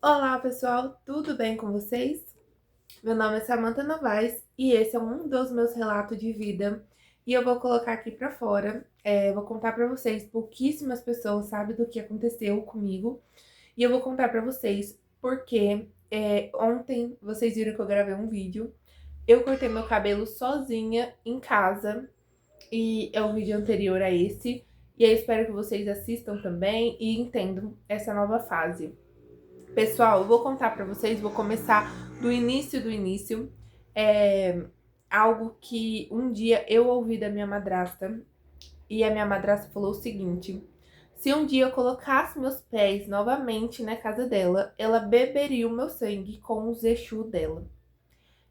Olá pessoal, tudo bem com vocês? Meu nome é Samantha Novaes e esse é um dos meus relatos de vida e eu vou colocar aqui pra fora. Vou contar pra vocês, pouquíssimas pessoas sabem do que aconteceu comigo e eu vou contar pra vocês porque ontem vocês viram que eu gravei um vídeo. Eu cortei meu cabelo sozinha em casa e é o vídeo anterior a esse. E eu espero que vocês assistam também e entendam essa nova fase. Pessoal, eu vou contar pra vocês, vou começar do início do início. É algo que um dia eu ouvi da minha madrasta, e a minha madrasta falou o seguinte: se um dia eu colocasse meus pés novamente na casa dela, ela beberia o meu sangue com os Exu dela.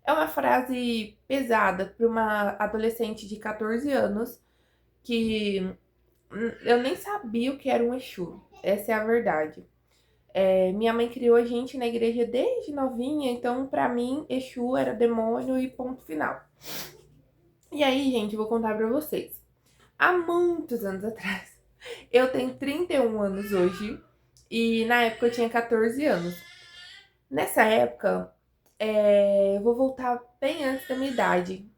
É uma frase pesada para uma adolescente de 14 anos que eu nem sabia o que era um Exu. Essa é a verdade. Minha mãe criou a gente na igreja desde novinha, então pra mim Exu era demônio e ponto final. E aí, gente, eu vou contar pra vocês. Há muitos anos atrás, eu tenho 31 anos hoje e na época eu tinha 14 anos. Nessa época, eu vou voltar bem antes da minha idade.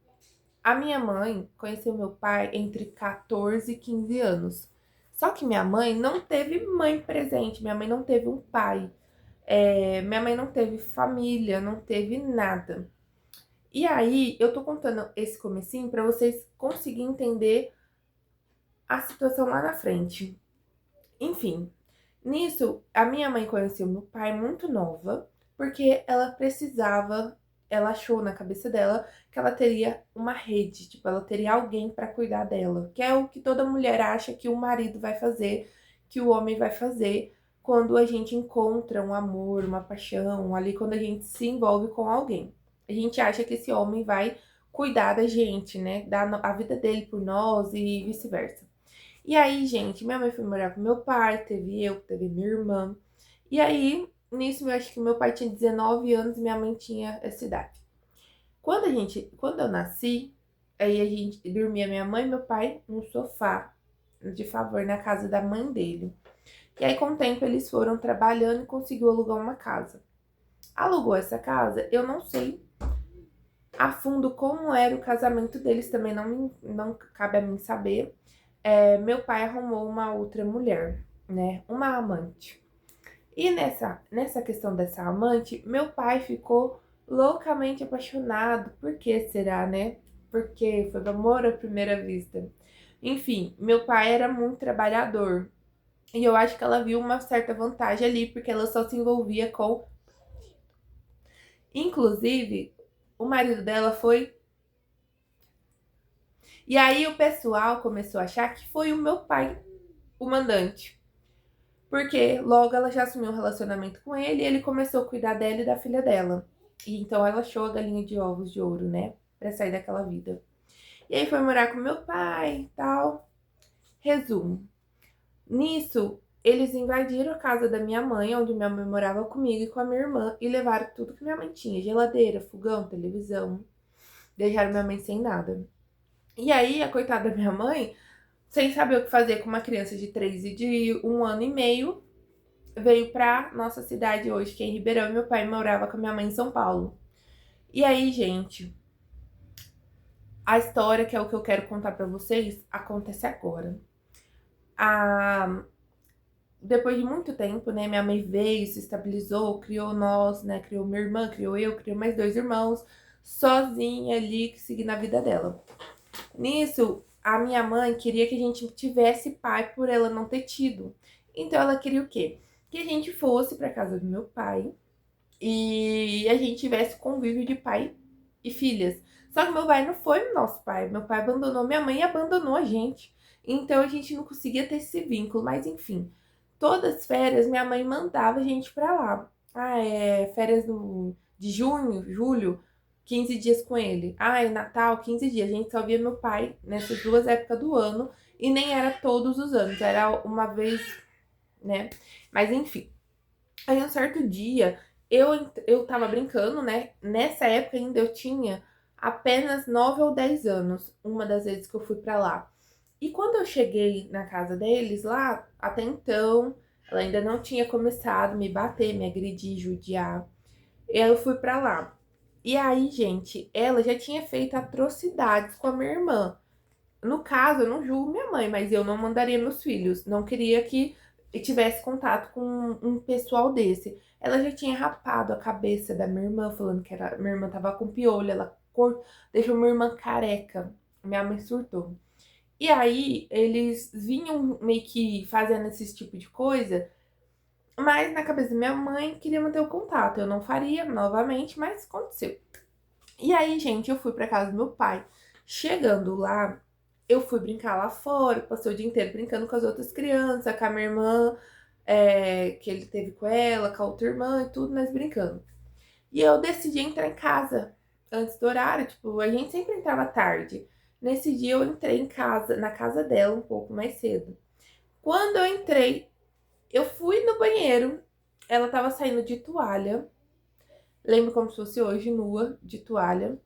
A minha mãe conheceu meu pai entre 14 e 15 anos. Só que minha mãe não teve mãe presente, minha mãe não teve um pai. Minha mãe não teve família, não teve nada. E aí, eu tô contando esse comecinho pra vocês conseguirem entender a situação lá na frente. Enfim, nisso, a minha mãe conheceu meu pai muito nova, porque ela precisava, ela achou na cabeça dela que ela teria uma rede, tipo, ela teria alguém pra cuidar dela, que é o que toda mulher acha que o marido vai fazer, que o homem vai fazer quando a gente encontra um amor, uma paixão, ali quando a gente se envolve com alguém. A gente acha que esse homem vai cuidar da gente, né? Dar a vida dele por nós e vice-versa. E aí, gente, minha mãe foi morar com meu pai, teve eu, teve minha irmã. E aí, nisso, eu acho que meu pai tinha 19 anos e minha mãe tinha essa idade. Quando eu nasci, aí a gente dormia minha mãe e meu pai no sofá, de favor, na casa da mãe dele. E aí, com o tempo, eles foram trabalhando e conseguiu alugar uma casa. Alugou essa casa, eu não sei a fundo como era o casamento deles, também não cabe a mim saber. Meu pai arrumou uma outra mulher, né? Uma amante. E nessa questão dessa amante, meu pai ficou loucamente apaixonado. Por que será, né? Porque foi amor à primeira vista. Enfim, meu pai era muito trabalhador. E eu acho que ela viu uma certa vantagem ali, porque ela só se envolvia com. Inclusive, o marido dela foi. E aí o pessoal começou a achar que foi o meu pai o mandante. Porque logo ela já assumiu um relacionamento com ele e ele começou a cuidar dela e da filha dela. E então ela achou a galinha de ovos de ouro, né? Pra sair daquela vida. E aí foi morar com meu pai e tal. Resumo. Nisso, eles invadiram a casa da minha mãe, onde minha mãe morava comigo e com a minha irmã, e levaram tudo que minha mãe tinha: geladeira, fogão, televisão. Deixaram minha mãe sem nada. E aí, a coitada da minha mãe, sem saber o que fazer com uma criança de 3 e de 1 ano e meio, veio pra nossa cidade hoje, que é em Ribeirão, e meu pai morava com a minha mãe em São Paulo. E aí, gente, a história, que é o que eu quero contar pra vocês, acontece agora. A... Depois de muito tempo, né, minha mãe veio, se estabilizou, criou nós, né, criou minha irmã, criou eu, criou mais 2 irmãos, sozinha ali, seguindo a vida dela. Nisso, a minha mãe queria que a gente tivesse pai por ela não ter tido. Então ela queria o quê? Que a gente fosse pra casa do meu pai, e a gente tivesse convívio de pai e filhas. Só que meu pai não foi o nosso pai. Meu pai abandonou minha mãe e abandonou a gente. Então a gente não conseguia ter esse vínculo. Mas enfim, todas as férias minha mãe mandava a gente pra lá. Férias de junho, julho, 15 dias com ele. Natal, 15 dias. A gente só via meu pai nessas duas épocas do ano. E nem era todos os anos, era uma vez, né? Mas enfim. Aí um certo dia, eu tava brincando, né? Nessa época ainda eu tinha apenas 9 ou 10 anos, uma das vezes que eu fui pra lá. E quando eu cheguei na casa deles lá, até então, Ela ainda não tinha começado a me bater, me agredir, judiar. E aí eu fui pra lá. E aí, gente, ela já tinha feito atrocidades com a minha irmã. No caso, eu não julgo minha mãe, mas eu não mandaria meus filhos. Não queria que tivesse contato com um pessoal desse. Ela já tinha rapado a cabeça da minha irmã, falando que minha irmã tava com piolho. Ela deixou minha irmã careca. Minha mãe surtou. E aí, eles vinham meio que fazendo esse tipo de coisa, mas na cabeça da minha mãe queria manter o contato. Eu não faria novamente, mas aconteceu. E aí, gente, eu fui pra casa do meu pai. Chegando lá, eu fui brincar lá fora, passei o dia inteiro brincando com as outras crianças, com a minha irmã, que ele teve com ela, com a outra irmã e tudo, nós brincando. E eu decidi entrar em casa antes do horário, tipo, a gente sempre entrava tarde. Nesse dia eu entrei em casa, na casa dela um pouco mais cedo. Quando eu entrei, eu fui no banheiro, ela tava saindo de toalha, lembro como se fosse hoje, nua, de toalha,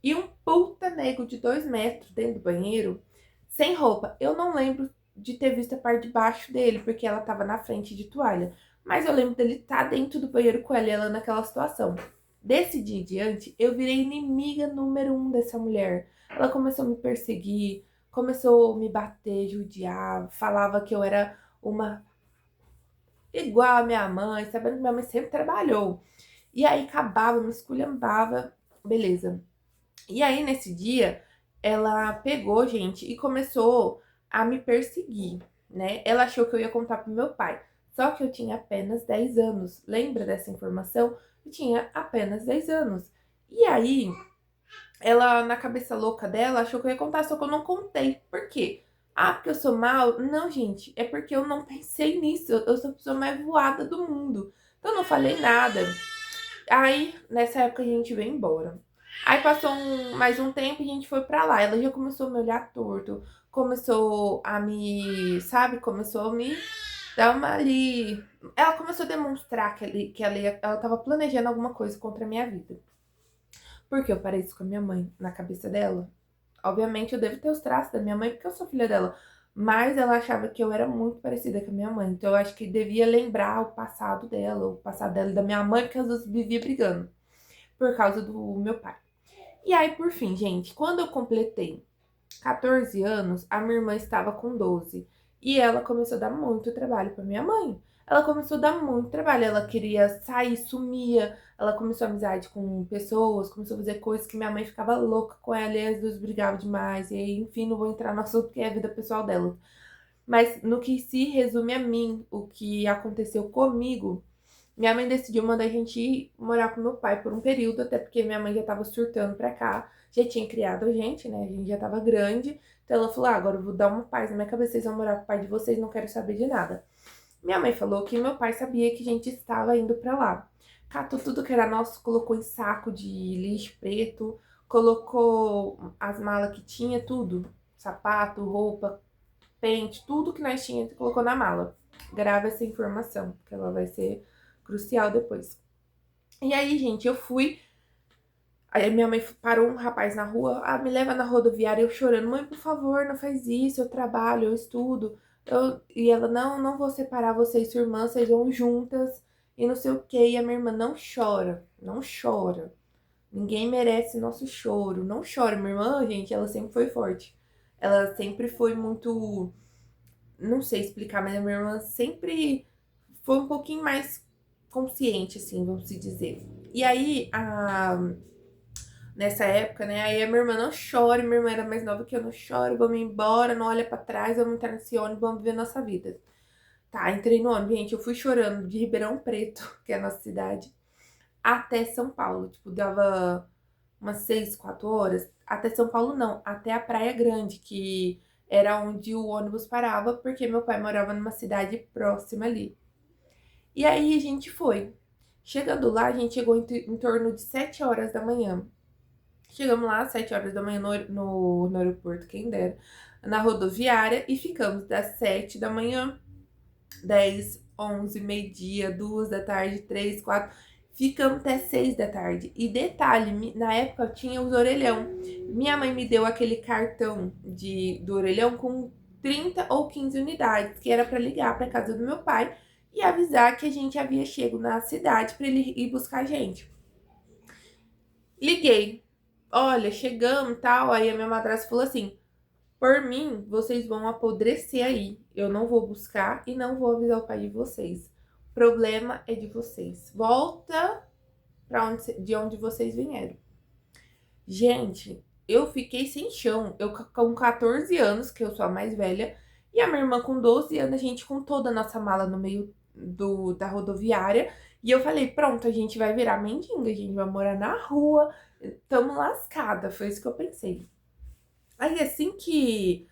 e um puta nego de 2 metros dentro do banheiro, sem roupa. Eu não lembro de ter visto a parte de baixo dele, porque ela tava na frente de toalha. Mas eu lembro dele estar dentro do banheiro com ela e ela naquela situação. Desse dia em diante, eu virei inimiga número 1 dessa mulher. Ela começou a me perseguir, começou a me bater, judiar, falava que eu era uma igual a minha mãe, sabendo que minha mãe sempre trabalhou. E aí acabava, me esculhambava, beleza. E aí, nesse dia, ela pegou, gente, e começou a me perseguir, né? Ela achou que eu ia contar pro meu pai. Só que eu tinha apenas 10 anos. Lembra dessa informação? Eu tinha apenas 10 anos. E aí, ela, na cabeça louca dela, achou que eu ia contar, só que eu não contei. Por quê? Ah, porque eu sou mal? Não, gente, é porque eu não pensei nisso. Eu sou a pessoa mais voada do mundo. Então, eu não falei nada. Aí, nessa época, a gente veio embora. Aí passou mais um tempo e a gente foi pra lá. Ela já começou a me olhar torto. Começou a me, sabe? Começou a me dar uma ali. Ela começou a demonstrar ela tava planejando alguma coisa contra a minha vida. Porque eu parei isso com a minha mãe na cabeça dela. Obviamente eu devo ter os traços da minha mãe, porque eu sou filha dela. Mas ela achava que eu era muito parecida com a minha mãe. Então eu acho que devia lembrar o passado dela e da minha mãe, porque às vezes vivia brigando por causa do meu pai. E aí, por fim, gente, quando eu completei 14 anos, a minha irmã estava com 12. E ela começou a dar muito trabalho para minha mãe. Ela começou a dar muito trabalho. Ela queria sair, sumia. Ela começou a amizade com pessoas, começou a fazer coisas que minha mãe ficava louca com ela e às vezes brigava demais. E aí, enfim, não vou entrar no assunto porque é a vida pessoal dela. Mas no que se resume a mim, o que aconteceu comigo, minha mãe decidiu mandar a gente ir morar com meu pai por um período, até porque minha mãe já tava surtando pra cá, já tinha criado a gente, né? A gente já tava grande. Então ela falou: ah, agora eu vou dar uma paz na minha cabeça, vocês vão morar com o pai de vocês, não quero saber de nada. Minha mãe falou que meu pai sabia que a gente estava indo pra lá. Catou tudo que era nosso, colocou em saco de lixo preto, colocou as malas que tinha, tudo. Sapato, roupa, pente, tudo que nós tínhamos, colocou na mala. Grava essa informação, que ela vai ser crucial depois. E aí, gente, eu fui. Aí minha mãe parou um rapaz na rua, ah, me leva na rodoviária, eu chorando, mãe, por favor, não faz isso, eu trabalho, eu estudo. E ela, não, não vou separar você e sua irmã, vocês vão juntas e não sei o que. E a minha irmã, não chora, não chora. Ninguém merece nosso choro, não chora. Minha irmã, gente, ela sempre foi forte. Ela sempre foi muito, não sei explicar, mas a minha irmã sempre foi um pouquinho mais consciente, assim, vamos se dizer. E aí, nessa época, né, aí a minha irmã não chora, minha irmã era mais nova que eu, não chora, vamos embora, não olha pra trás, vamos entrar nesse ônibus, vamos viver nossa vida. Tá, entrei no ônibus, gente, eu fui chorando de Ribeirão Preto, que é a nossa cidade, até São Paulo, tipo, dava umas 6, 4 horas, até São Paulo não, até a Praia Grande, que era onde o ônibus parava, porque meu pai morava numa cidade próxima ali. E aí a gente foi. Chegando lá, a gente chegou em torno de 7 horas da manhã. Chegamos lá às 7 horas da manhã no aeroporto, quem dera, na rodoviária, e ficamos das 7 da manhã, 10, 11, meio-dia, 2 da tarde, 3, 4. Ficamos até 6 da tarde. E detalhe, na época tinha os orelhão. Minha mãe me deu aquele cartão do orelhão com 30 ou 15 unidades, que era para ligar para casa do meu pai, e avisar que a gente havia chego na cidade para ele ir buscar a gente. Liguei. Olha, chegamos e tal. Aí a minha madrasta falou assim: por mim, vocês vão apodrecer aí. Eu não vou buscar e não vou avisar o pai de vocês. O problema é de vocês. Volta de onde vocês vieram. Gente, eu fiquei sem chão. Eu com 14 anos, que eu sou a mais velha, e a minha irmã com 12 anos, a gente com toda a nossa mala no meio da rodoviária. E eu falei, pronto, a gente vai virar mendiga, a gente vai morar na rua, tamo lascada. Foi isso que eu pensei. Aí assim que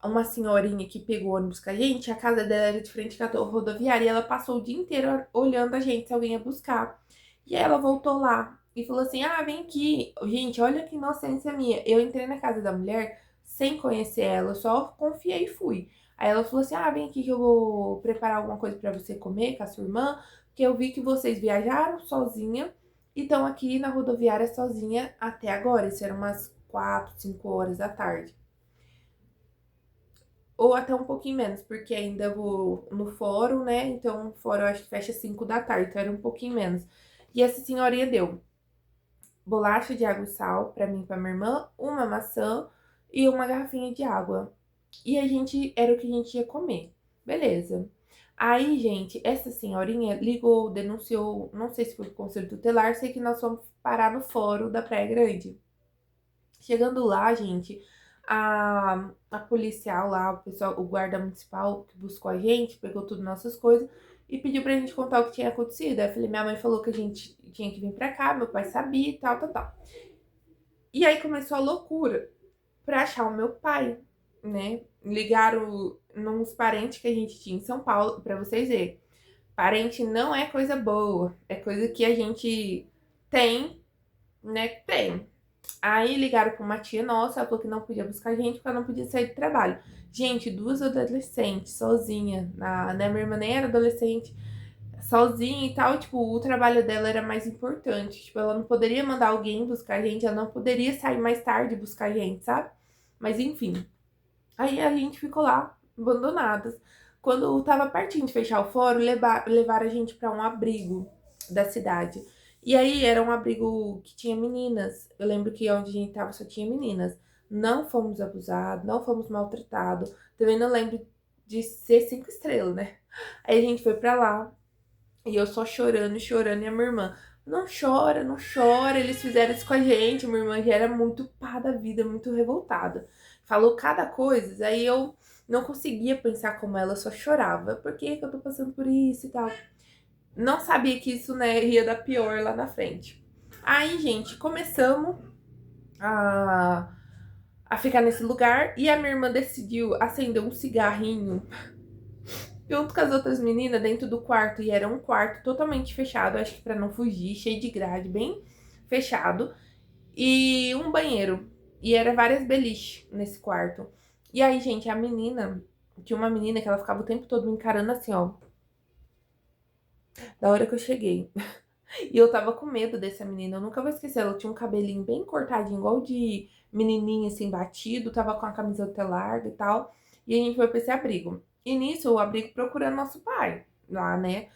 uma senhorinha que pegou o ônibus com a gente, a casa dela era de frente com a rodoviária, e ela passou o dia inteiro olhando a gente se alguém ia buscar. E aí ela voltou lá e falou assim: ah, vem aqui. Gente, olha que inocência minha. Eu entrei na casa da mulher sem conhecer ela, eu só confiei e fui. Aí ela falou assim: ah, vem aqui que eu vou preparar alguma coisa pra você comer com a sua irmã, porque eu vi que vocês viajaram sozinha e estão aqui na rodoviária sozinha até agora. Isso era umas 4, 5 horas da tarde. Ou até um pouquinho menos, porque ainda vou no fórum, né? Então, o fórum eu acho que fecha 5 da tarde, então era um pouquinho menos. E essa senhorinha deu bolacha de água e sal pra mim e pra minha irmã, uma maçã e uma garrafinha de água. E a gente, era o que a gente ia comer. Beleza. Aí, gente, essa senhorinha ligou, denunciou, não sei se foi pro conselho tutelar, sei que nós fomos parar no fórum da Praia Grande. Chegando lá, gente, a policial lá, o pessoal, o guarda municipal que buscou a gente, pegou tudo nossas coisas e pediu pra gente contar o que tinha acontecido. Aí eu falei, minha mãe falou que a gente tinha que vir pra cá, meu pai sabia e tal, tal, tal. E aí começou a loucura pra achar o meu pai, né? Ligaram nos parentes que a gente tinha em São Paulo, pra vocês verem. Parente não é coisa boa, é coisa que a gente tem, né? Tem. Aí ligaram pra uma tia nossa, ela falou que não podia buscar a gente porque ela não podia sair do trabalho. Gente, duas adolescentes, sozinha, né? Minha irmã nem era adolescente, sozinha e tal, tipo, o trabalho dela era mais importante. Tipo, ela não poderia mandar alguém buscar a gente, ela não poderia sair mais tarde e buscar a gente, sabe? Mas enfim. Aí a gente ficou lá, abandonadas. Quando tava pertinho de fechar o fórum, levaram a gente pra um abrigo da cidade. E aí era um abrigo que tinha meninas. Eu lembro que onde a gente tava só tinha meninas. Não fomos abusados, não fomos maltratados. Também não lembro de ser 5 estrelas, né? Aí a gente foi pra lá e eu só chorando, chorando, e a minha irmã, não chora, não chora. Eles fizeram isso com a gente. Minha irmã já era muito pá da vida, muito revoltada. Falou cada coisa, aí eu não conseguia pensar como ela, eu só chorava. Por que que eu tô passando por isso e tal? Não sabia que isso, né, ia dar pior lá na frente. Aí, gente, começamos a, a ficar nesse lugar e a minha irmã decidiu acender um cigarrinho junto com as outras meninas dentro do quarto. E era um quarto totalmente fechado, acho que pra não fugir, cheio de grade, bem fechado. E um banheiro. E era várias beliches nesse quarto. E aí, gente, a menina, tinha uma menina que ela ficava o tempo todo me encarando assim, ó. Da hora que eu cheguei. E eu tava com medo dessa menina, eu nunca vou esquecer. Ela tinha um cabelinho bem cortadinho, igual de menininha, assim, batido. Tava com a camiseta larga e tal. E a gente foi pra esse abrigo. E nisso, o abrigo procurando nosso pai lá, né?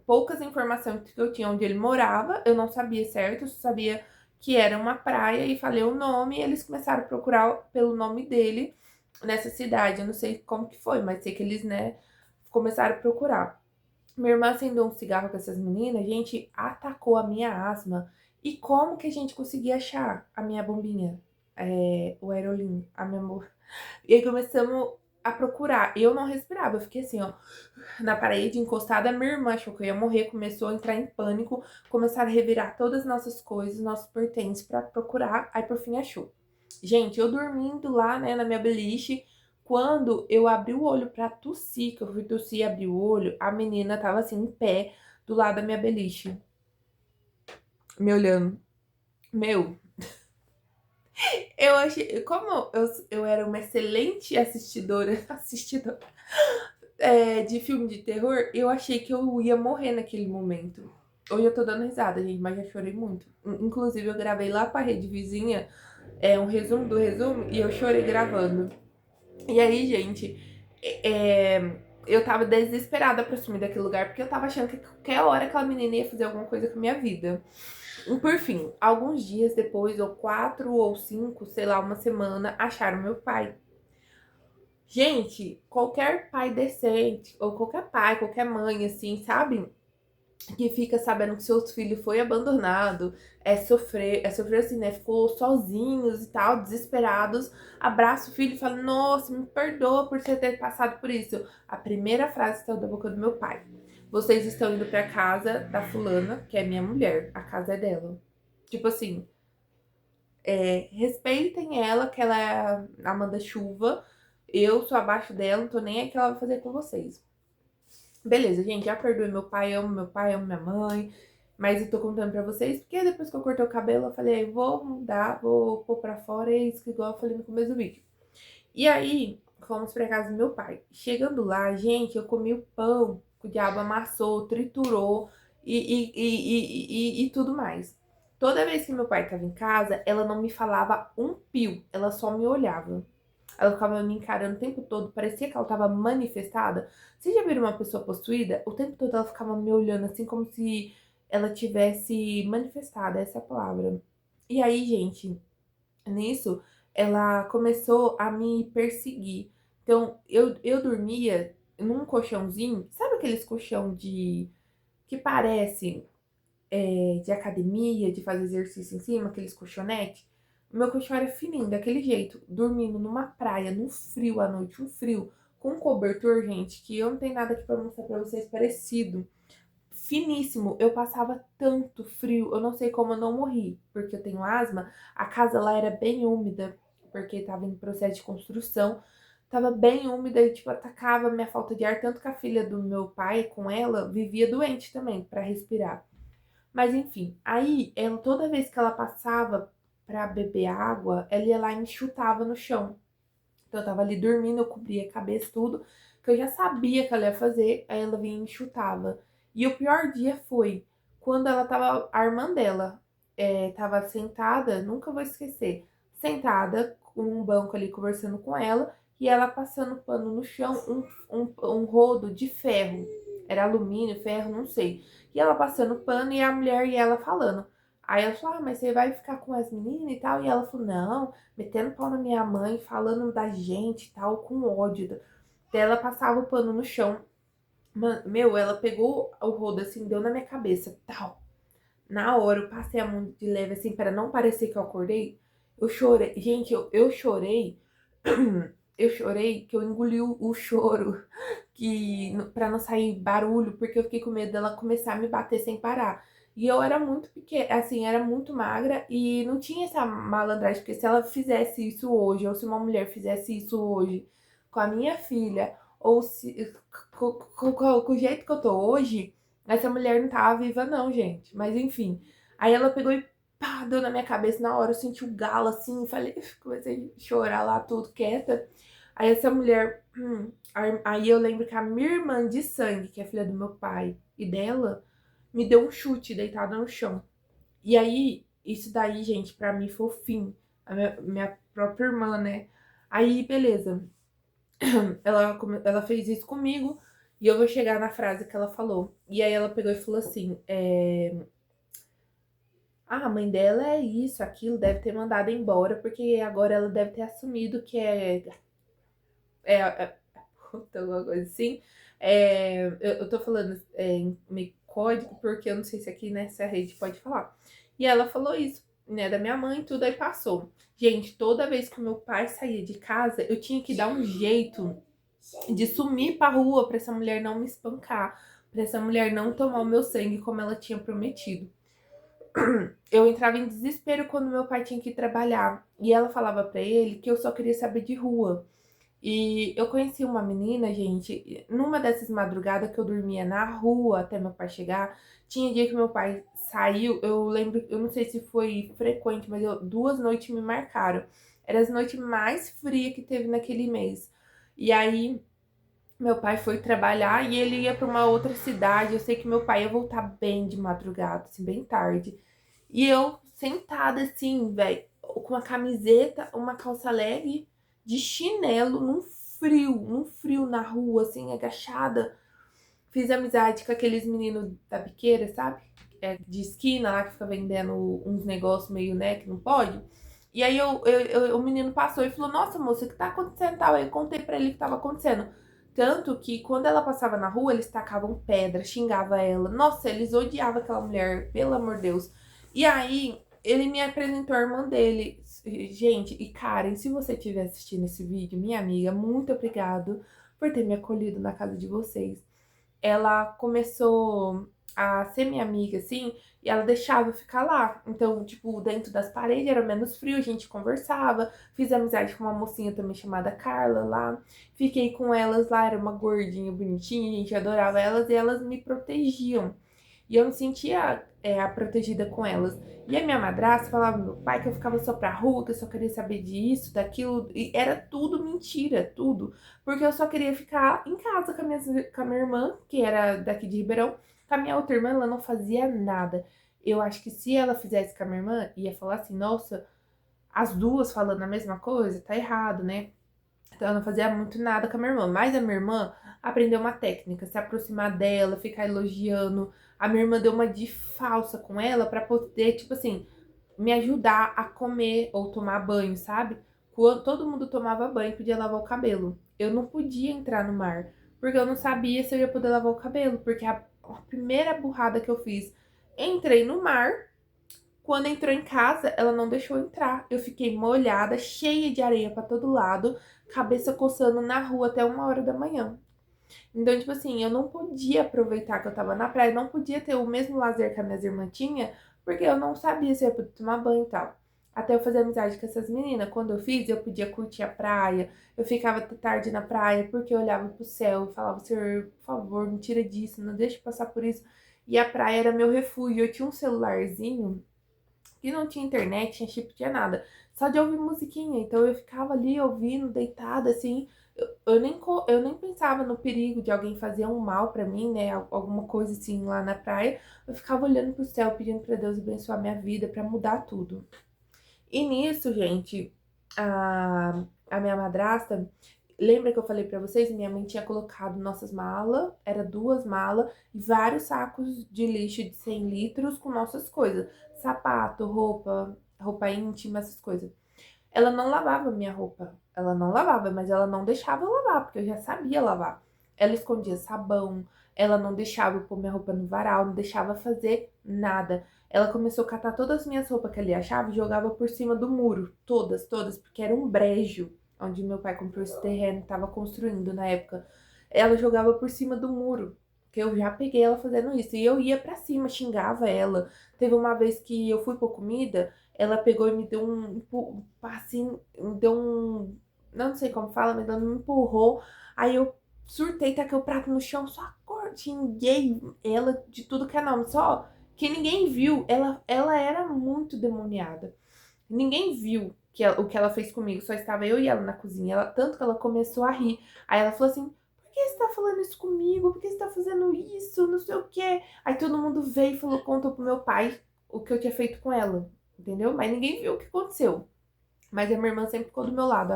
Poucas informações que eu tinha onde ele morava, eu não sabia certo, eu só sabia que era uma praia e falei o nome e eles começaram a procurar pelo nome dele nessa cidade. Eu não sei como que foi, mas sei que eles, né, começaram a procurar. Minha irmã acendeu um cigarro com essas meninas, a gente atacou a minha asma. E como que a gente conseguia achar a minha bombinha? O aerolim, a minha... E aí começamos a procurar. Eu não respirava, eu fiquei assim, ó, na parede, encostada. Minha irmã achou que eu ia morrer, começou a entrar em pânico, começaram a revirar todas as nossas coisas, nossos pertences pra procurar, aí por fim achou. Gente, eu dormindo lá, né, na minha beliche, quando eu abri o olho pra tossir, que eu fui tossir e abri o olho, a menina tava assim, em pé, do lado da minha beliche, me olhando. Meu, eu achei, como eu era uma excelente assistidora de filme de terror, eu achei que eu ia morrer naquele momento. Hoje eu tô dando risada, gente, mas já chorei muito. Inclusive, eu gravei lá pra rede vizinha um resumo do resumo e eu chorei gravando. E aí, gente, eu tava desesperada pra sumir daquele lugar, porque eu tava achando que qualquer hora aquela menina ia fazer alguma coisa com a minha vida. E por fim, alguns dias depois, ou 4 ou 5, sei lá, uma semana, acharam meu pai. Gente, qualquer pai decente, ou qualquer pai, qualquer mãe, assim, sabe? Que fica sabendo que seus filhos foi abandonado, sofrer assim, né? Ficou sozinhos e tal, desesperados. Abraça o filho e fala: Nossa, me perdoa por você ter passado por isso. A primeira frase saiu da boca do meu pai: Vocês estão indo pra casa da fulana, que é minha mulher, a casa é dela. Tipo assim, respeitem ela, que ela é a manda-chuva. Eu sou abaixo dela, não tô nem aí o que ela vai fazer com vocês. Beleza, gente, já perdoei meu pai, amo minha mãe. Mas eu tô contando pra vocês, porque depois que eu cortei o cabelo, eu falei, vou mudar, vou pôr pra fora, é isso que igual eu falei no começo do vídeo. E aí, fomos pra casa do meu pai. Chegando lá, gente, eu comi o pão que o diabo amassou, triturou e tudo mais. Toda vez que meu pai tava em casa, ela não me falava um pio, ela só me olhava. Ela ficava me encarando o tempo todo, parecia que ela tava manifestada. Vocês já viram uma pessoa possuída? O tempo todo ela ficava me olhando assim, como se ela tivesse manifestada, essa é a palavra. E aí, gente, nisso, ela começou a me perseguir. Então, eu dormia num colchãozinho, sabe aqueles colchão que parece de academia, de fazer exercício em cima, aqueles colchonetes? O meu colchão era fininho, daquele jeito, dormindo numa praia, no frio à noite, um frio, com um cobertor, gente, que eu não tenho nada aqui pra mostrar pra vocês parecido. Finíssimo, eu passava tanto frio, eu não sei como eu não morri, porque eu tenho asma. A casa lá era bem úmida, porque tava em processo de construção. Tava bem úmida e, tipo, atacava a minha falta de ar. Tanto que a filha do meu pai, com ela, vivia doente também, pra respirar. Mas enfim, aí, ela, toda vez que ela passava pra beber água, ela ia lá e me chutava no chão. Então eu tava ali dormindo, eu cobria a cabeça, tudo, que eu já sabia que ela ia fazer, aí ela vinha e me chutava. E o pior dia foi quando ela tava, a irmã dela, tava sentada, nunca vou esquecer, sentada com um banco ali conversando com ela, e ela passando pano no chão, um rodo de ferro, era alumínio, ferro, não sei. E ela passando pano e a mulher e ela falando. Aí ela falou, mas você vai ficar com as meninas e tal? E ela falou, não, metendo pau na minha mãe, falando da gente e tal, com ódio. Daí ela passava o pano no chão. Meu, ela pegou o rodo assim, deu na minha cabeça, tal. Na hora eu passei a mão de leve assim, para não parecer que eu acordei. Eu chorei. Gente, eu chorei. Eu chorei que eu engoli o choro, que para não sair barulho, porque eu fiquei com medo dela começar a me bater sem parar. E eu era muito pequena, assim, era muito magra e não tinha essa malandragem, porque se ela fizesse isso hoje, ou se uma mulher fizesse isso hoje com a minha filha, ou se com o jeito que eu tô hoje, essa mulher não tava viva não, gente. Mas enfim, aí ela pegou e pá, deu na minha cabeça na hora, eu senti o galo assim, falei, comecei a chorar lá tudo quieta. Aí essa mulher, aí eu lembro que a minha irmã de sangue, que é filha do meu pai e dela, me deu um chute deitada no chão. E aí, isso daí, gente, pra mim foi o fim. A minha própria irmã, né? Aí, beleza. Ela fez isso comigo e eu vou chegar na frase que ela falou. E aí ela pegou e falou assim: a mãe dela é isso, aquilo, deve ter mandado embora, porque agora ela deve ter assumido que puta, alguma coisa assim. Eu tô falando em meio código, porque eu não sei se aqui nessa rede pode falar. E ela falou isso, né, da minha mãe, tudo aí passou. Gente, toda vez que meu pai saía de casa, eu tinha que dar um jeito de sumir pra rua pra essa mulher não me espancar, pra essa mulher não tomar o meu sangue como ela tinha prometido. Eu entrava em desespero quando meu pai tinha que trabalhar e ela falava pra ele que eu só queria saber de rua. E eu conheci uma menina, gente, numa dessas madrugadas que eu dormia na rua até meu pai chegar. Tinha dia que meu pai saiu, eu lembro, eu não sei se foi frequente, mas 2 noites me marcaram. Eram as noites mais frias que teve naquele mês. E aí meu pai foi trabalhar e ele ia para uma outra cidade. Eu sei que meu pai ia voltar bem de madrugada, assim, bem tarde. E eu sentada assim, velho, com uma camiseta, uma calça leve, de chinelo, num num frio na rua, assim, agachada. Fiz amizade com aqueles meninos da biqueira, sabe? De esquina lá que fica vendendo uns negócios meio, né, que não pode. E aí o menino passou e falou, nossa, moça, o que tá acontecendo? Tal. Aí eu contei pra ele o que tava acontecendo. Tanto que quando ela passava na rua, eles tacavam pedra, xingava ela. Nossa, eles odiavam aquela mulher, pelo amor de Deus. E aí, ele me apresentou a irmã dele. Gente, e Karen, se você estiver assistindo esse vídeo, minha amiga, muito obrigado por ter me acolhido na casa de vocês. Ela começou a ser minha amiga, assim, e ela deixava eu ficar lá. Então, tipo, dentro das paredes era menos frio, a gente conversava. Fiz amizade com uma mocinha também chamada Carla lá. Fiquei com elas lá, era uma gordinha bonitinha, a gente adorava elas e elas me protegiam. E eu me sentia protegida com elas. E a minha madrasta falava pro meu pai que eu ficava só pra rua, que eu só queria saber disso, daquilo. E era tudo mentira, tudo. Porque eu só queria ficar em casa com a minha irmã, que era daqui de Ribeirão. Com a minha outra irmã, ela não fazia nada. Eu acho que se ela fizesse com a minha irmã, ia falar assim, nossa, as duas falando a mesma coisa, tá errado, né? Então eu não fazia muito nada com a minha irmã. Mas a minha irmã aprendeu uma técnica, se aproximar dela, ficar elogiando. A minha irmã deu uma de falsa com ela pra poder, tipo assim, me ajudar a comer ou tomar banho, sabe? Quando todo mundo tomava banho, podia lavar o cabelo. Eu não podia entrar no mar, porque eu não sabia se eu ia poder lavar o cabelo, porque a primeira burrada que eu fiz, entrei no mar. Quando entrou em casa, ela não deixou entrar. Eu fiquei molhada, cheia de areia pra todo lado, cabeça coçando na rua até 1 hora da manhã. Então, tipo assim, eu não podia aproveitar que eu tava na praia, não podia ter o mesmo lazer que as minhas irmãs tinham, porque eu não sabia se eu ia poder tomar banho e tal. Até eu fazer amizade com essas meninas. Quando eu fiz, eu podia curtir a praia. Eu ficava até tarde na praia, porque eu olhava pro céu e falava, Senhor, por favor, me tira disso, não deixe eu passar por isso. E a praia era meu refúgio. Eu tinha um celularzinho e não tinha internet, tinha chip, tinha nada. Só de ouvir musiquinha. Então eu ficava ali ouvindo, deitada, assim. Eu nem pensava no perigo de alguém fazer um mal pra mim, né? Alguma coisa assim lá na praia. Eu ficava olhando pro céu, pedindo pra Deus abençoar minha vida, pra mudar tudo. E nisso, gente, a minha madrasta, lembra que eu falei pra vocês? Minha mãe tinha colocado nossas malas, era 2 malas, e vários sacos de lixo de 100 litros com nossas coisas. Sapato, roupa íntima, essas coisas. Ela não lavava minha roupa. Ela não lavava, mas ela não deixava eu lavar, porque eu já sabia lavar. Ela escondia sabão, ela não deixava eu pôr minha roupa no varal, não deixava fazer nada. Ela começou a catar todas as minhas roupas que ela achava e jogava por cima do muro. Todas, todas, porque era um brejo onde meu pai comprou esse terreno, estava construindo na época. Ela jogava por cima do muro, que eu já peguei ela fazendo isso. E eu ia pra cima, xingava ela. Teve uma vez que eu fui por comida, ela pegou e me deu assim, me deu não sei como fala, mas ela me empurrou. Aí eu surtei, taquei o prato no chão, só xinguei ela de tudo que é nome. Só que ninguém viu, ela era muito demoniada. Ninguém viu o que ela fez comigo, só estava eu e ela na cozinha. Tanto que ela começou a rir. Aí ela falou assim, por que você tá falando isso comigo? Por que você tá fazendo isso? Não sei o quê. Aí todo mundo veio e falou, contou pro meu pai o que eu tinha feito com ela. Entendeu? Mas ninguém viu o que aconteceu. Mas a minha irmã sempre ficou do meu lado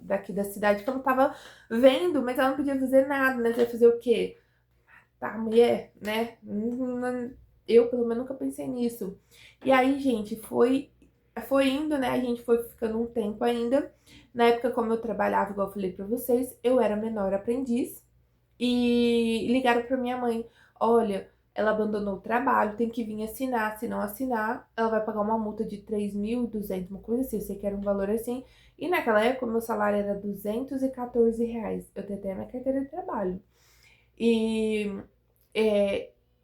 daqui da cidade, que ela tava vendo, mas ela não podia fazer nada, né? Você ia fazer o quê? Tá, mulher, né? Eu, pelo menos, nunca pensei nisso. E aí, gente, foi indo, né? A gente foi ficando um tempo ainda. Na época, como eu trabalhava, igual eu falei pra vocês, eu era menor aprendiz. E ligaram pra minha mãe: olha, ela abandonou o trabalho, tem que vir assinar. Se não assinar, ela vai pagar uma multa de 3.200, uma coisa assim. Eu sei que era um valor assim. E naquela época, meu salário era R$ 214. Eu tenho até minha carteira de trabalho. E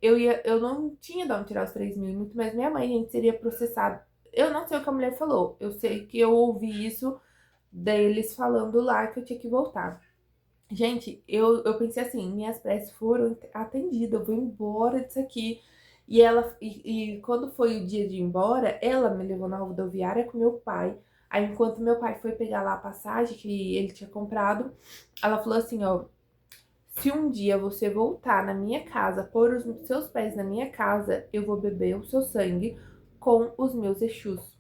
eu não tinha de onde tirar os 3.000, muito mais minha mãe, a gente seria processado. Eu não sei o que a mulher falou. Eu sei que eu ouvi isso deles falando lá que eu tinha que voltar. Gente, eu pensei assim, minhas preces foram atendidas, eu vou embora disso aqui. E quando foi o dia de ir embora, ela me levou na rodoviária com meu pai. Aí, enquanto meu pai foi pegar lá a passagem que ele tinha comprado, ela falou assim, ó, se um dia você voltar na minha casa, pôr os seus pés na minha casa, eu vou beber o seu sangue com os meus Exus.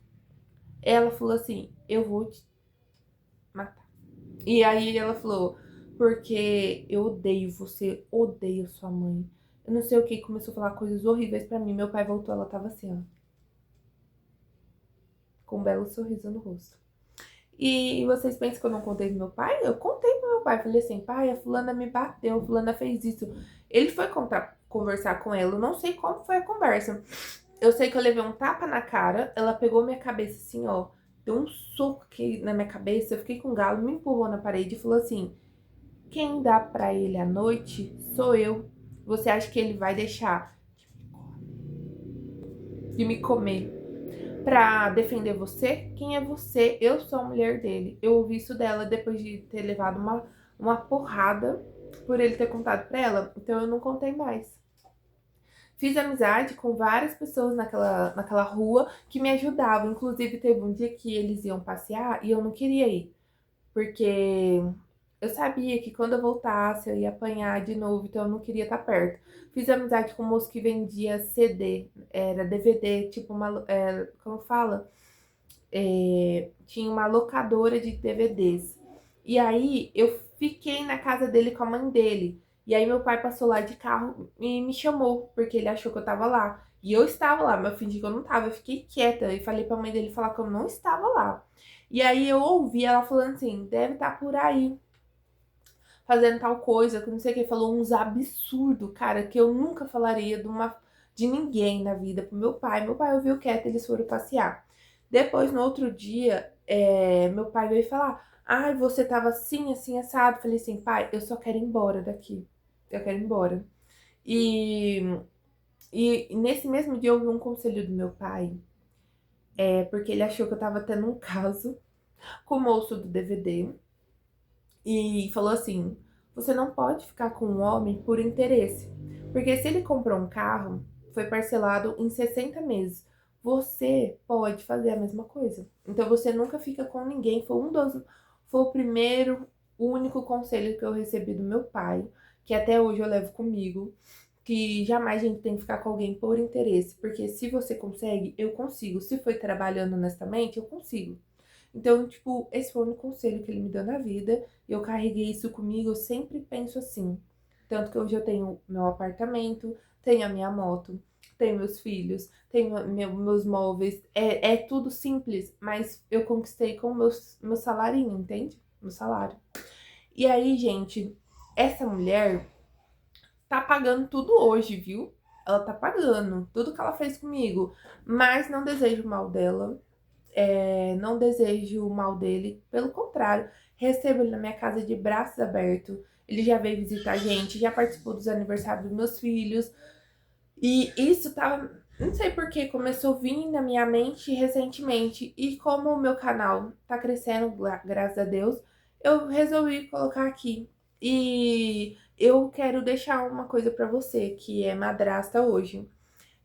Ela falou assim, eu vou te matar. E aí ela falou, porque eu odeio você, odeio sua mãe. Eu não sei o que, começou a falar coisas horríveis pra mim. Meu pai voltou, ela tava assim, ó, com um belo sorriso no rosto. E vocês pensam que eu não contei pro meu pai? Eu contei pro meu pai. Falei assim, pai, a fulana me bateu, a fulana fez isso. Ele foi conversar com ela. Eu não sei como foi a conversa. Eu sei que eu levei um tapa na cara. Ela pegou minha cabeça assim, ó. Deu um soco aqui na minha cabeça. Eu fiquei com galo, me empurrou na parede e falou assim: quem dá pra ele à noite sou eu. Você acha que ele vai deixar de me comer pra defender você? Quem é você? Eu sou a mulher dele. Eu ouvi isso dela depois de ter levado uma porrada por ele ter contado pra ela. Então eu não contei mais. Fiz amizade com várias pessoas naquela rua que me ajudavam. Inclusive, teve um dia que eles iam passear e eu não queria ir. Porque eu sabia que quando eu voltasse eu ia apanhar de novo, então eu não queria estar perto. Fiz amizade com um moço que vendia CD, era DVD, tipo uma, como fala? Tinha uma locadora de DVDs. E aí eu fiquei na casa dele com a mãe dele. E aí meu pai passou lá de carro e me chamou, porque ele achou que eu tava lá. E eu estava lá, mas eu fingi que eu não tava. Eu fiquei quieta e falei pra mãe dele falar que eu não estava lá. E aí eu ouvi ela falando assim, deve estar por aí, fazendo tal coisa, que não sei o que, falou uns absurdos, cara, que eu nunca falaria de ninguém na vida pro meu pai. Meu pai ouviu quieto, eles foram passear. Depois, no outro dia, meu pai veio falar, ai, você tava assim, assim, assado. Falei assim, pai, eu só quero ir embora daqui. Eu quero ir embora. E, e nesse mesmo dia eu ouvi um conselho do meu pai, porque ele achou que eu tava tendo um caso com o moço do DVD. E falou assim: você não pode ficar com um homem por interesse, porque se ele comprou um carro, foi parcelado em 60 meses. Você pode fazer a mesma coisa. Então você nunca fica com ninguém. Foi o primeiro, o único conselho que eu recebi do meu pai, que até hoje eu levo comigo, que jamais a gente tem que ficar com alguém por interesse, porque se você consegue, eu consigo. Se foi trabalhando honestamente, eu consigo. Então, tipo, esse foi o único conselho que ele me deu na vida. E eu carreguei isso comigo, eu sempre penso assim. Tanto que hoje eu tenho meu apartamento, tenho a minha moto, tenho meus filhos, tenho meus móveis. É tudo simples, mas eu conquistei com o meu salarinho, entende? Meu salário. E aí, gente, essa mulher tá pagando tudo hoje, viu? Ela tá pagando tudo que ela fez comigo. Mas não desejo o mal dela, não desejo o mal dele, pelo contrário, recebo ele na minha casa de braços abertos. Ele já veio visitar a gente, já participou dos aniversários dos meus filhos. E isso tava, não sei por que, começou a vir na minha mente recentemente. E como o meu canal tá crescendo, graças a Deus, eu resolvi colocar aqui. E eu quero deixar uma coisa pra você, que é madrasta hoje.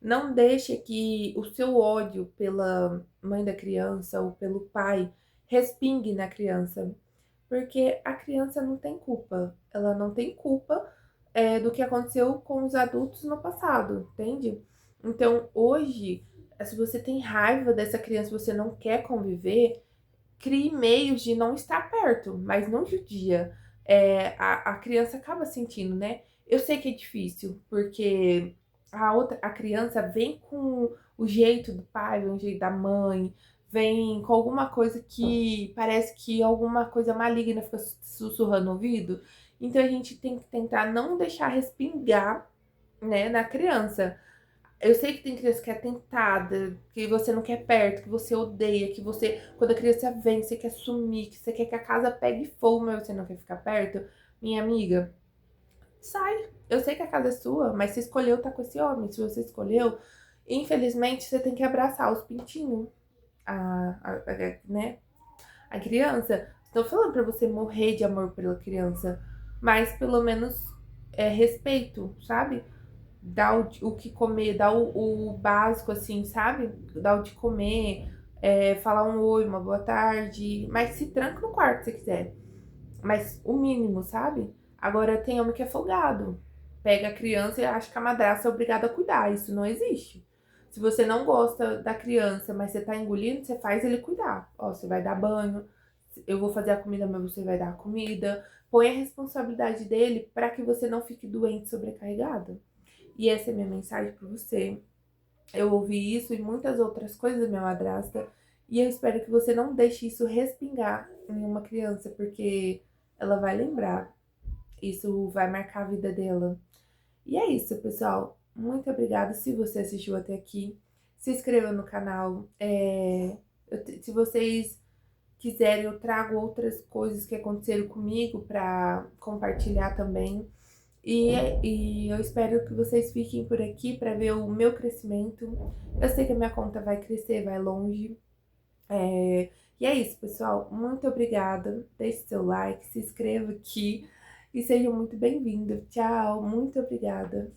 Não deixe que o seu ódio pela mãe da criança ou pelo pai respingue na criança, porque a criança não tem culpa. Ela não tem culpa do que aconteceu com os adultos no passado, entende? Então, hoje, se você tem raiva dessa criança, você não quer conviver, crie meios de não estar perto, mas não judia. A criança acaba sentindo, né? Eu sei que é difícil, porque a criança vem com o jeito do pai, vem o jeito da mãe, vem com alguma coisa que parece que alguma coisa maligna fica sussurrando no ouvido. Então a gente tem que tentar não deixar respingar, né, na criança. Eu sei que tem criança que é tentada, que você não quer perto, que você odeia, que você, quando a criança vem, você quer sumir, que você quer que a casa pegue fogo, mas você não quer ficar perto. Minha amiga, sai. Eu sei que a casa é sua, mas você escolheu estar com esse homem. Se você escolheu, infelizmente, você tem que abraçar os pintinhos, né? A criança. Estou falando pra você morrer de amor pela criança, mas pelo menos respeito, sabe? Dar o que comer, dar o básico, assim, sabe? Dar o de comer, falar um oi, uma boa tarde, mas se tranca no quarto se quiser. Mas o mínimo, sabe? Agora tem homem que é folgado. Pega a criança e acha que a madrasta é obrigada a cuidar. Isso não existe. Se você não gosta da criança, mas você tá engolindo, você faz ele cuidar. Ó, você vai dar banho, eu vou fazer a comida, mas você vai dar a comida. põe a responsabilidade dele para que você não fique doente, sobrecarregado. E essa é a minha mensagem para você. Eu ouvi isso e muitas outras coisas da minha madrasta, e eu espero que você não deixe isso respingar em uma criança, porque ela vai lembrar, isso vai marcar a vida dela. E é isso, pessoal. Muito obrigada se você assistiu até aqui. Se inscreva no canal. Se vocês quiserem, eu trago outras coisas que aconteceram comigo para compartilhar também. E eu espero que vocês fiquem por aqui para ver o meu crescimento. Eu sei que a minha conta vai crescer, vai longe. E é isso, pessoal. Muito obrigada. Deixe seu like, se inscreva aqui e seja muito bem-vindo. Tchau, muito obrigada.